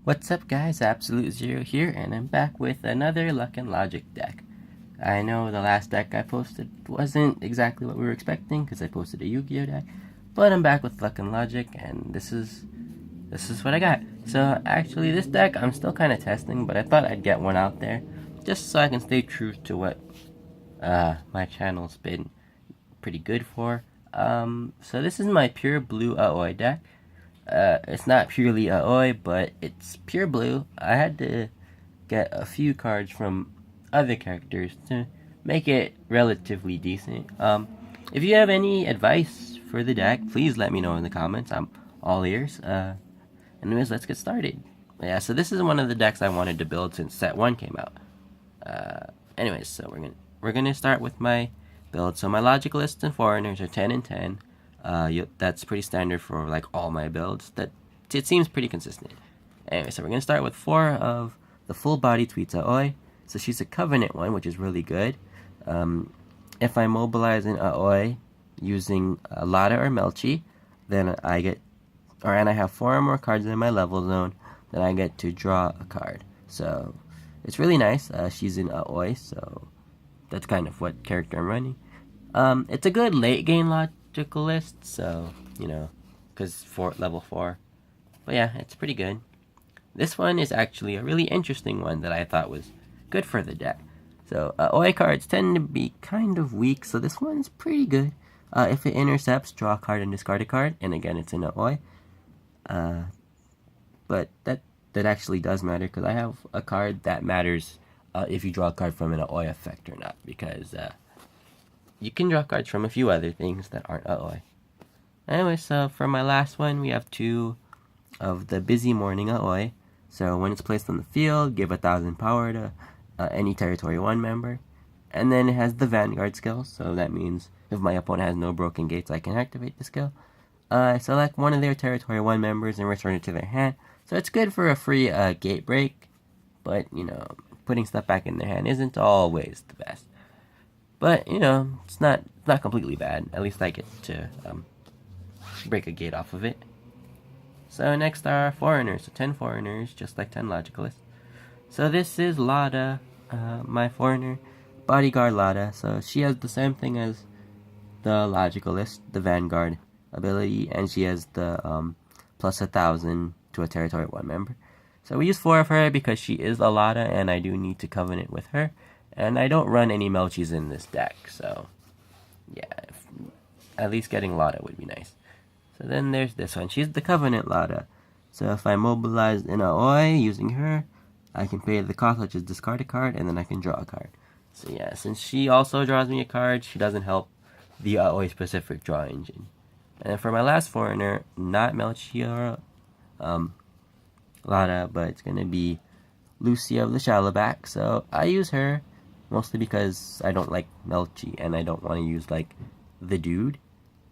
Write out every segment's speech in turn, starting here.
What's up guys, Absolute Zero here, and I'm back with another Luck and Logic deck. I know the last deck I posted wasn't exactly what we were expecting, because I posted a Yu-Gi-Oh deck, but I'm back with Luck and Logic, and this is what I got. So actually this deck I'm still kind of testing, but I thought I'd get one out there, just so I can stay true to what my channel's been pretty good for. So this is my pure Blue Aoi deck. It's not purely Aoi, but it's pure blue. I had to get a few cards from other characters to make it relatively decent. If you have any advice for the deck, please let me know in the comments. I'm all ears. Anyways, let's get started. Yeah, so this is one of the decks I wanted to build since set 1 came out. Anyways, so we're gonna start with my build. So my Logicalists and Foreigners are 10 and 10. That's pretty standard for like all my builds. That it seems pretty consistent. Anyway, so we're gonna start with 4 of the full body Tweets Aoi. So she's a Covenant one, which is really good. If I mobilize an Aoi using Lada or Melchi, then I get, and I have 4 or more cards in my level zone, then I get to draw a card. So it's really nice. She's in Aoi, so that's kind of what character I'm running. It's a good late game Logicalist, so because for level 4. But yeah, it's pretty good. This one is actually a really interesting one that I thought was good for the deck. So Aoi cards tend to be kind of weak, so this one's pretty good. If it intercepts, draw a card and discard a card, and again it's in Aoi. But that actually does matter, because I have a card that matters if you draw a card from an Aoi effect or not, because you can draw cards from a few other things that aren't Aoi. Anyway, so for my last one, we have 2 of the Busy Morning Aoi. So when it's placed on the field, give 1,000 power to any Territory 1 member. And then it has the Vanguard skill, so that means if my opponent has no broken gates, I can activate the skill. Select one of their Territory 1 members and return it to their hand. So it's good for a free gate break, but, putting stuff back in their hand isn't always the best. But, it's not completely bad. At least I get to break a gate off of it. So next are Foreigners. So 10 Foreigners, just like 10 Logicalists. So this is Lada, my Foreigner. Bodyguard Lada. So she has the same thing as the Logicalist, the Vanguard ability, and she has the plus 1,000 to a Territory 1 member. So we use 4 of her because she is a Lada, and I do need to Covenant with her. And I don't run any Melchis in this deck, so yeah, at least getting Lada would be nice. So then there's this one. She's the Covenant Lada. So if I mobilize an Aoi using her, I can pay the cost, which is discard a card, and then I can draw a card. So yeah, since she also draws me a card, she doesn't help the Aoi specific draw engine. And for my last Foreigner, not Melchior Lada, but it's gonna be Lucia of the Shallowback. So I use her mostly because I don't like Melchi and I don't want to use like the dude.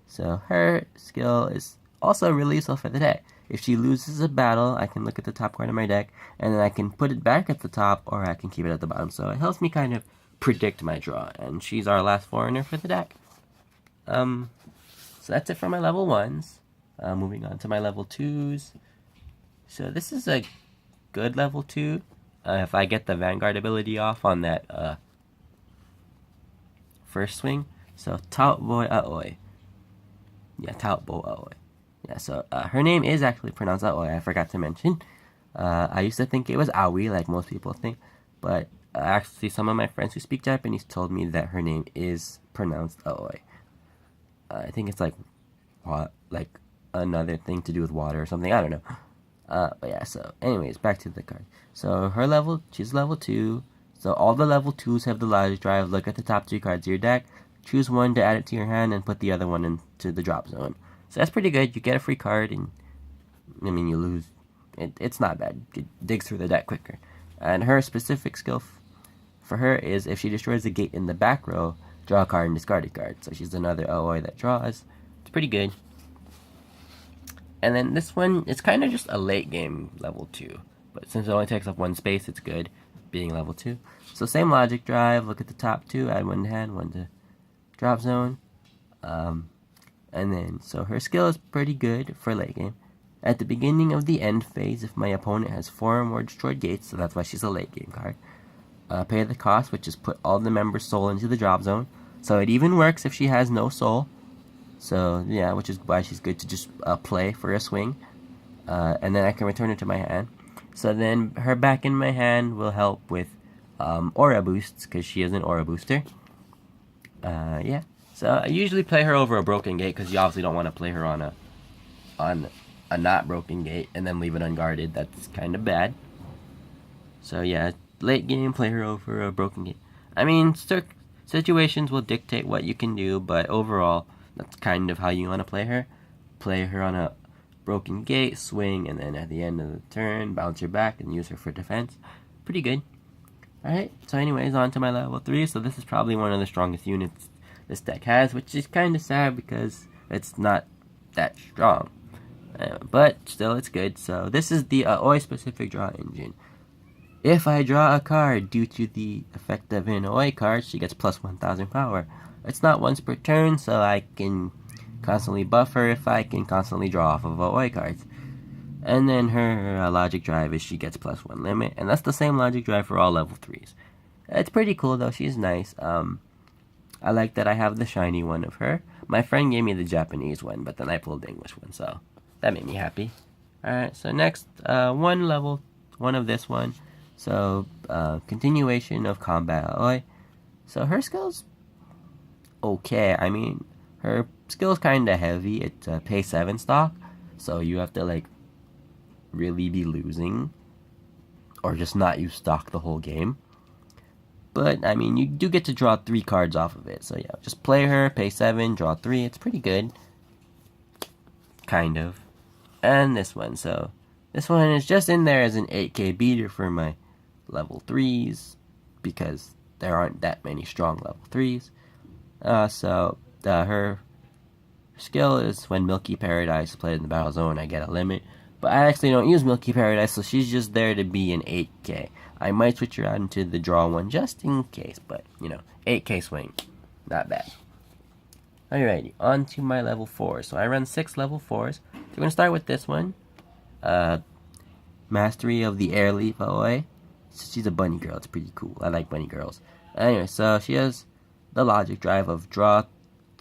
So her skill is also really useful for the deck. If she loses a battle, I can look at the top card of my deck, and then I can put it back at the top, or I can keep it at the bottom. So it helps me kind of predict my draw, and she's our last Foreigner for the deck. So that's it for my level 1s. Moving on to my level 2s. So this is a good level 2. If I get the Vanguard ability off on that first swing. So Tout Boy Aoi. Yeah, Tout Boy Aoi. Yeah, so her name is actually pronounced Aoi, I forgot to mention. I used to think it was Aoi, like most people think, but actually some of my friends who speak Japanese told me that her name is pronounced Aoi. I think it's like another thing to do with water or something, I don't know. But yeah, so anyways, back to the card. So she's level 2. So all the level 2s have the logic drive. Look at the top 3 cards of your deck. Choose one to add it to your hand and put the other one into the drop zone. So that's pretty good. You get a free card, and you lose. It's not bad. It digs through the deck quicker. And her specific skill for her is if she destroys a gate in the back row, draw a card and discard a card. So she's another Aoi that draws. It's pretty good. And then this one, it's kind of just a late game level 2. But since it only takes up 1 space, it's good being level 2. So same logic drive, look at the top 2, add 1 to hand, 1 to drop zone. And then, so her skill is pretty good for late game. At the beginning of the end phase, if my opponent has 4 or more destroyed gates, so that's why she's a late game card, pay the cost, which is put all the members' soul into the drop zone. So it even works if she has no soul. So yeah, which is why she's good to just play for a swing. And then I can return it to my hand. So then her back in my hand will help with aura boosts, because she is an aura booster. Yeah. So I usually play her over a broken gate, because you obviously don't want to play her on a not broken gate and then leave it unguarded. That's kind of bad. So yeah, late game, play her over a broken gate. I mean, situations will dictate what you can do, but overall, that's kind of how you want to play her. Play her on a broken gate, swing, and then at the end of the turn, bounce her back and use her for defense. Pretty good. Alright, so anyways, on to my level 3. So this is probably one of the strongest units this deck has, which is kind of sad because it's not that strong. But still, it's good. So this is the Aoi specific draw engine. If I draw a card due to the effect of an Aoi card, she gets plus 1000 power. It's not once per turn, so I can constantly buff her if I can constantly draw off of Aoi cards. And then her logic drive is she gets plus 1 limit, and that's the same logic drive for all level 3s. It's pretty cool though, she's nice. I like that I have the shiny one of her. My friend gave me the Japanese one, but then I pulled the English one, so that made me happy. Alright, so next, one of this one. So, continuation of Combat Aoi. So her skill's okay. I mean, her skill's kinda heavy. It's a pay 7 stock, so you have to, like, really be losing, or just not use stock the whole game. But, I mean, you do get to draw 3 cards off of it. So, yeah, just play her, pay 7, draw 3. It's pretty good. Kind of. And this one. So, this one is just in there as an 8k beater for my level 3s, because there aren't that many strong level 3s. Her skill is when Milky Paradise is played in the battle zone, I get a limit. But I actually don't use Milky Paradise, so she's just there to be an 8k. I might switch her out into the draw one just in case, but, 8k swing. Not bad. Alrighty, on to my level 4. So I run 6 level 4s. So we're going to start with this one. Mastery of the Air Leaf Aoi. She's a bunny girl. It's pretty cool. I like bunny girls. Anyway, so she has the logic drive of draw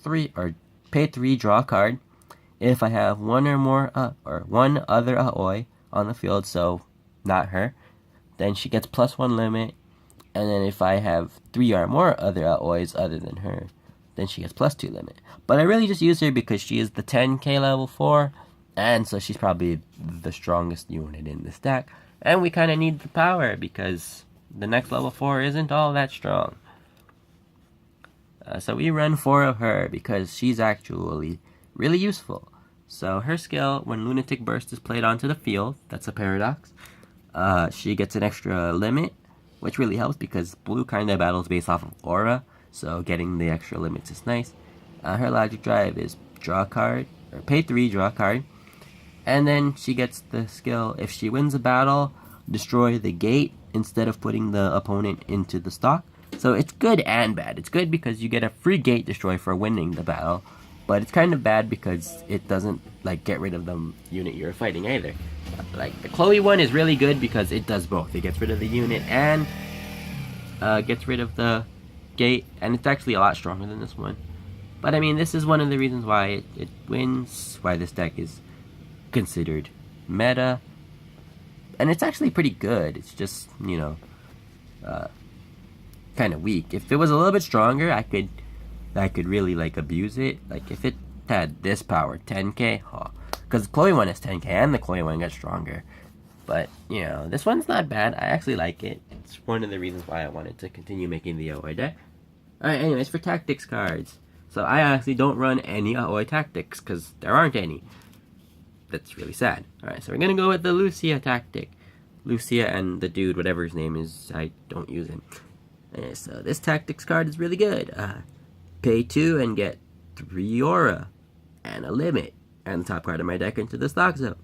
3, or pay 3, draw a card. If I have one or more, or one other Aoi on the field, so not her, then she gets plus 1 limit. And then if I have 3 or more other Aois other than her, then she gets plus 2 limit. But I really just use her because she is the 10k level 4, and so she's probably the strongest unit in this deck. And we kind of need the power because the next level 4 isn't all that strong. So we run 4 of her because she's actually really useful. So her skill, when Lunatic Burst is played onto the field, that's a paradox, she gets an extra limit, which really helps because blue kind of battles based off of aura, so getting the extra limits is nice. Her logic drive is draw a card, or pay 3, draw a card, and then she gets the skill, if she wins a battle, destroy the gate instead of putting the opponent into the stock. So it's good and bad. It's good because you get a free gate destroy for winning the battle, but it's kind of bad because it doesn't get rid of the unit you're fighting either. Like the Chloe one is really good because it does both. It gets rid of the unit and gets rid of the gate, and it's actually a lot stronger than this one. But I mean, this is one of the reasons why it wins, why this deck is considered meta, and it's actually pretty good. It's just, kind of weak. If it was a little bit stronger, I could really abuse it. Like if it had this power, 10k, because the Chloe one is 10k and the Chloe one gets stronger. But this one's not bad. I actually like it. It's one of the reasons why I wanted to continue making the Aoi deck. Alright, anyways, for tactics cards, so I actually don't run any Aoi tactics because there aren't any. That's really sad. Alright, so we're gonna go with the Lucia tactic. Lucia and the dude, whatever his name is, I don't use him. So this tactics card is really good. Pay 2 and get 3 aura and a limit, and the top card of my deck into the stock zone,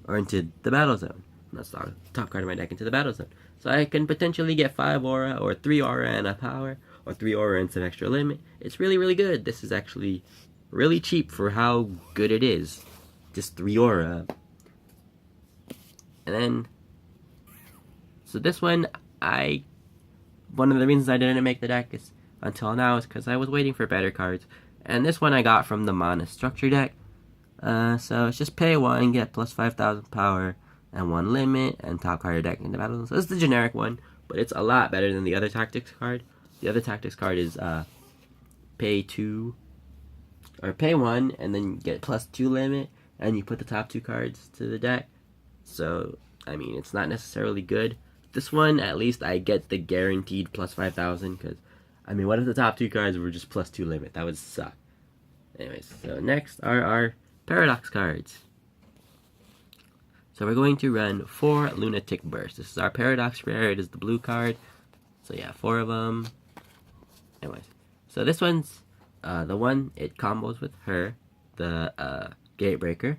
or into the battle zone. Not stock, top card of my deck into the battle zone. So I can potentially get 5 aura, or 3 aura and a power, or 3 aura and some extra limit. It's really, really good. This is actually really cheap for how good it is. Just 3 aura And then, so this one, one of the reasons I didn't make the deck is until now is because I was waiting for better cards. And this one I got from the Mana Structure deck. So it's just pay 1, get plus 5,000 power, and 1 limit, and top card your deck in the battle. So this is the generic one, but it's a lot better than the other tactics card. The other tactics card is pay 2, or pay 1, and then get plus 2 limit, and you put the top 2 cards to the deck. So, I mean, it's not necessarily good. This one, at least I get the guaranteed plus 5,000, because, I mean, what if the top 2 cards were just plus 2 limit? That would suck. Anyways, so next are our Paradox cards. So we're going to run 4 Lunatic Bursts. This is our Paradox rare. It is the blue card. So yeah, 4 of them. Anyways, so this one's the one, it combos with her, the Gatebreaker.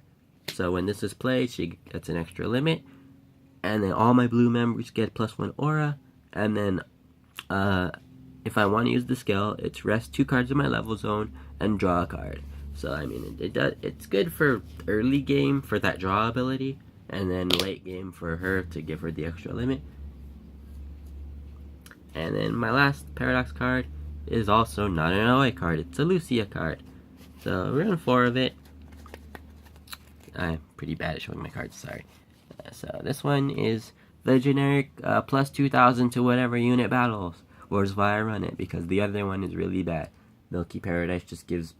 So when this is played, she gets an extra limit. And then all my blue members get plus 1 aura. And then if I want to use the skill, it's rest 2 cards in my level zone and draw a card. So I mean, it's good for early game for that draw ability, and then late game for her to give her the extra limit. And then my last Paradox card is also not an Aoi card, it's a Lucia card. So we're on 4 of it. I'm pretty bad at showing my cards, sorry. So this one is the generic plus 2,000 to whatever unit battles, or is why I run it, because the other one is really bad. Milky Paradise just gives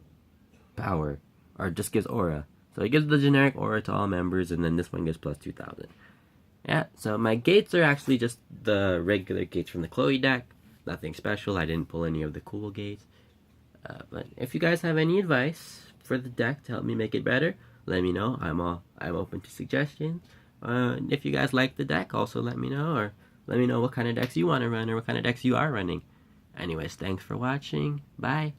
power, or just gives aura. So it gives the generic aura to all members, and then this one gives plus 2,000. Yeah, so my gates are actually just the regular gates from the Chloe deck. Nothing special, I didn't pull any of the cool gates. But if you guys have any advice for the deck to help me make it better, let me know. I'm open to suggestions. If you guys like the deck, also let me know, or let me know what kind of decks you want to run, or what kind of decks you are running. Anyways, thanks for watching. Bye.